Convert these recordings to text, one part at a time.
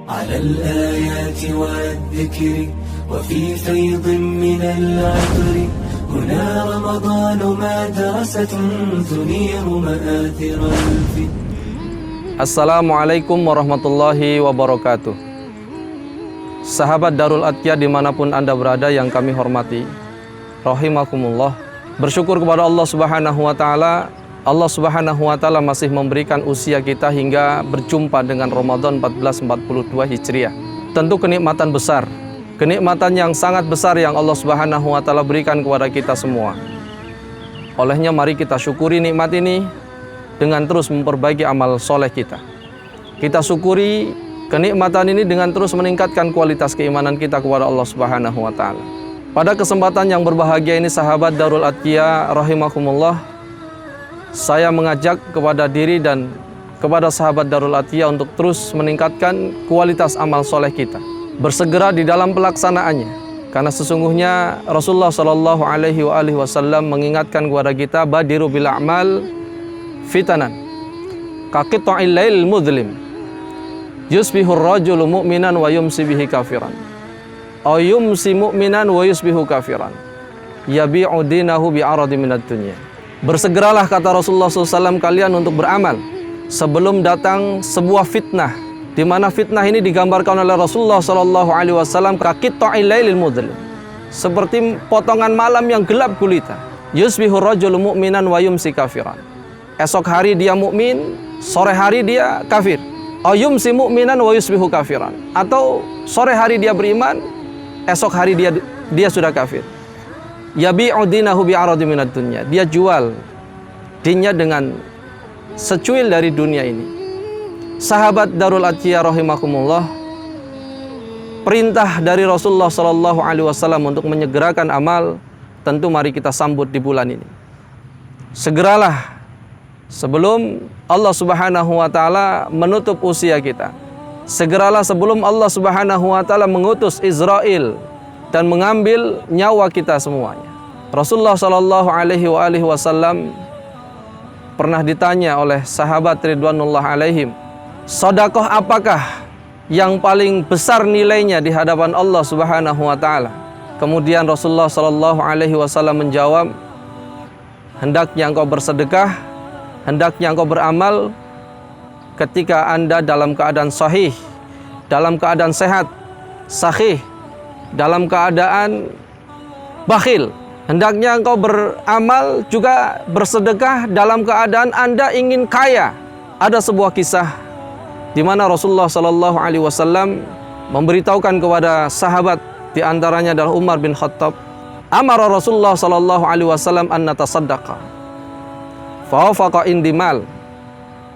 على الآيات والذكر وفي فيض من العطر هنا رمضان مدرسة تنير مآثر الفكر. Assalamualaikum warahmatullahi wabarakatuh. Sahabat Darul Atqiyah dimanapun Anda berada yang kami hormati, rahimakumullah. Bersyukur kepada Allah Subhanahu wa Ta'ala. Allah Subhanahu wa Ta'ala masih memberikan usia kita hingga berjumpa dengan Ramadan 1442 Hijriah. Tentu kenikmatan besar, kenikmatan yang sangat besar yang Allah Subhanahu wa Ta'ala berikan kepada kita semua. Olehnya mari kita syukuri nikmat ini dengan terus memperbaiki amal soleh kita. Kita syukuri kenikmatan ini dengan terus meningkatkan kualitas keimanan kita kepada Allah Subhanahu wa Ta'ala. Pada kesempatan yang berbahagia ini, sahabat Darul Atqiyah rahimakumullah, saya mengajak kepada diri dan kepada sahabat Darul Atqiyah untuk terus meningkatkan kualitas amal soleh kita, bersegera di dalam pelaksanaannya. Karena sesungguhnya Rasulullah Shallallahu Alaihi Wasallam mengingatkan kepada kita, badiru bil a'mal fitanan kaqita'il lail mudlim yusbihur rajulu mu'minan wa yumsi bihi kafiran aw yumsi mu'minan wa yusbihu kafiran yabi'u dinahu bi'aradi minad dunya. Bersegeralah, kata Rasulullah SAW, kalian untuk beramal sebelum datang sebuah fitnah, di mana fitnah ini digambarkan oleh Rasulullah SAW kaqita'il lailil mudlim, seperti potongan malam yang gelap gulita. Yusbihur rajulu mu'minan wa yumsi kafiran. Esok hari dia mukmin, sore hari dia kafir. Ayumsi mu'minan wa yusbihu kafiran. Atau sore hari dia beriman, esok hari dia sudah kafir. Yabi'u dinahu bi'aradi minad dunya. Dia jual dinnya dengan secuil dari dunia ini. Sahabat Darul Atqiyah rahimakumullah, perintah dari Rasulullah sallallahu alaihi wasallam untuk menyegerakan amal tentu mari kita sambut di bulan ini. Segeralah sebelum Allah Subhanahu wa Ta'ala menutup usia kita. Segeralah sebelum Allah Subhanahu wa Ta'ala mengutus Israel dan mengambil nyawa kita semuanya. Rasulullah Shallallahu Alaihi Wasallam pernah ditanya oleh sahabat ridwanullah alaihim, sedekah apakah yang paling besar nilainya di hadapan Allah Subhanahu wa Ta'ala? Kemudian Rasulullah Shallallahu Alaihi Wasallam menjawab, hendaknya engkau bersedekah, hendaknya engkau beramal ketika Anda dalam keadaan sahih, dalam keadaan sehat, sahih, dalam keadaan bakhil. Hendaknya engkau beramal juga bersedekah dalam keadaan Anda ingin kaya. Ada sebuah kisah di mana Rasulullah Shallallahu Alaihi Wasallam memberitahukan kepada sahabat, di antaranya adalah Umar bin Khattab. Amara Rasulullah Shallallahu Alaihi Wasallam an natasaddaqa fawafaqa indimal.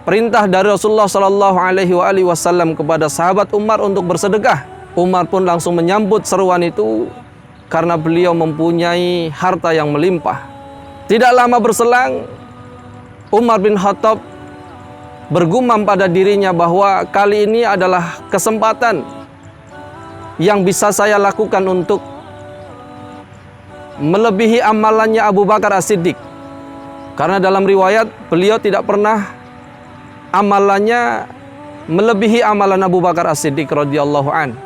Perintah dari Rasulullah Shallallahu Alaihi Wasallam kepada sahabat Umar untuk bersedekah. Umar pun langsung menyambut seruan itu karena beliau mempunyai harta yang melimpah. Tidak lama berselang, Umar bin Khattab bergumam pada dirinya bahwa kali ini adalah kesempatan yang bisa saya lakukan untuk melebihi amalannya Abu Bakar As-Siddiq. Karena dalam riwayat beliau tidak pernah amalannya melebihi amalan Abu Bakar As-Siddiq radhiyallahu an.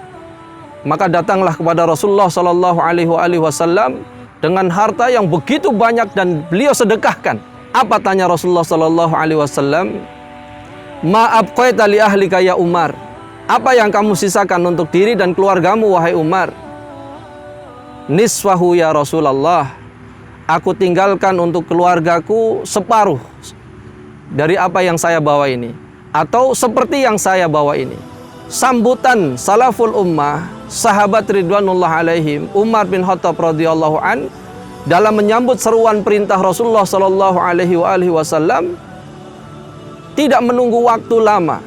Maka datanglah kepada Rasulullah Shallallahu Alaihi Wasallam dengan harta yang begitu banyak dan beliau sedekahkan. Apa tanya Rasulullah Shallallahu Alaihi Wasallam? Ma abqaita li ahlika ya Umar. Apa yang kamu sisakan untuk diri dan keluargamu wahai Umar? Nisfahu ya Rasulullah. Aku tinggalkan untuk keluargaku separuh dari apa yang saya bawa ini, atau seperti yang saya bawa ini. Sambutan salaful ummah, sahabat ridwanullah alaihim, Umar bin Khattab radhiyallahu an, dalam menyambut seruan perintah Rasulullah sallallahu alaihi wasallam, tidak menunggu waktu lama,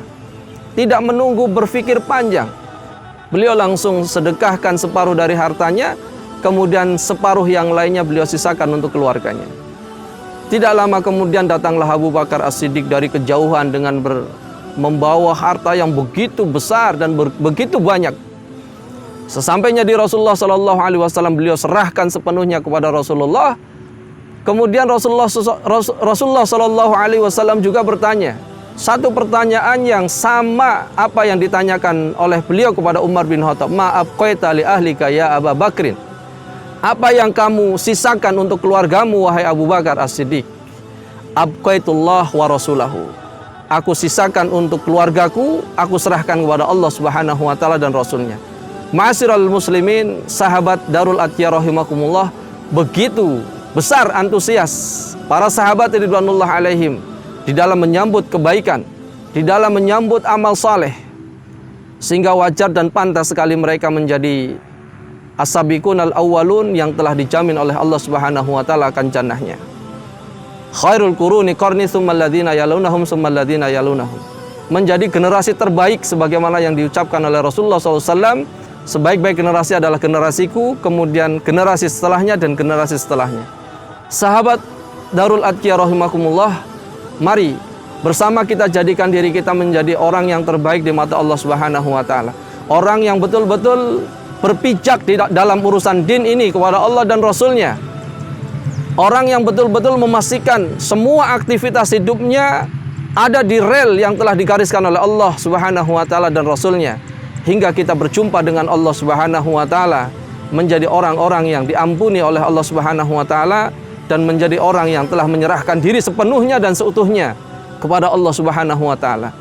tidak menunggu berpikir panjang. Beliau langsung sedekahkan separuh dari hartanya, kemudian separuh yang lainnya beliau sisakan untuk keluarganya. Tidak lama kemudian datanglah Abu Bakar As-Siddiq dari kejauhan dengan membawa harta yang begitu besar dan begitu banyak. Sesampainya di Rasulullah Sallallahu Alaihi Wasallam, beliau serahkan sepenuhnya kepada Rasulullah. Kemudian Rasulullah Sallallahu Alaihi Wasallam juga bertanya, satu pertanyaan yang sama apa yang ditanyakan oleh beliau kepada Umar bin Khattab. Ma'abqaita li ahlika ya Abu Bakrin. Apa yang kamu sisakan untuk keluargamu wahai Abu Bakar As-Siddiq? Abqaitullah wa rasulahu. Aku sisakan untuk keluargaku, aku serahkan kepada Allah Subhanahu wa taala dan rasulnya. Ma'asyiral muslimin, sahabat Darul Atqiyah rahimakumullah, begitu besar antusias para sahabat ridwanullah alaihim di dalam menyambut kebaikan, di dalam menyambut amal saleh, sehingga wajar dan pantas sekali mereka menjadi as-sabiqun al-awwalun yang telah dijamin oleh Allah Subhanahu wa taala akan jannahnya. Khairul quruni qarni tsummal ladzina yalunahum tsummal ladzina yalunahum. Menjadi generasi terbaik sebagaimana yang diucapkan oleh Rasulullah SAW. Sebaik-baik generasi adalah generasiku, kemudian generasi setelahnya dan generasi setelahnya. Sahabat Darul Atqiyah rahimakumullah, mari bersama kita jadikan diri kita menjadi orang yang terbaik di mata Allah Subhanahu wa taala. Orang yang betul-betul berpijak di dalam urusan din ini kepada Allah dan Rasulnya. Orang yang betul-betul memastikan semua aktivitas hidupnya ada di rel yang telah digariskan oleh Allah Subhanahu wa taala dan Rasulnya, hingga kita berjumpa dengan Allah Subhanahu wa taala, menjadi orang-orang yang diampuni oleh Allah Subhanahu wa taala, dan menjadi orang yang telah menyerahkan diri sepenuhnya dan seutuhnya kepada Allah Subhanahu wa taala.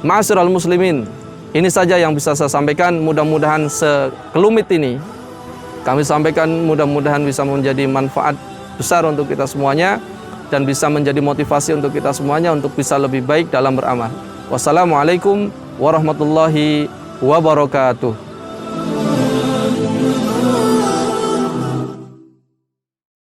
Ma'asyiral muslimin, ini saja yang bisa saya sampaikan. Mudah-mudahan sekelumit ini kami sampaikan, mudah-mudahan bisa menjadi manfaat besar untuk kita semuanya dan bisa menjadi motivasi untuk kita semuanya untuk bisa lebih baik dalam beramal. Wassalamualaikum warahmatullahi wabarakatuh.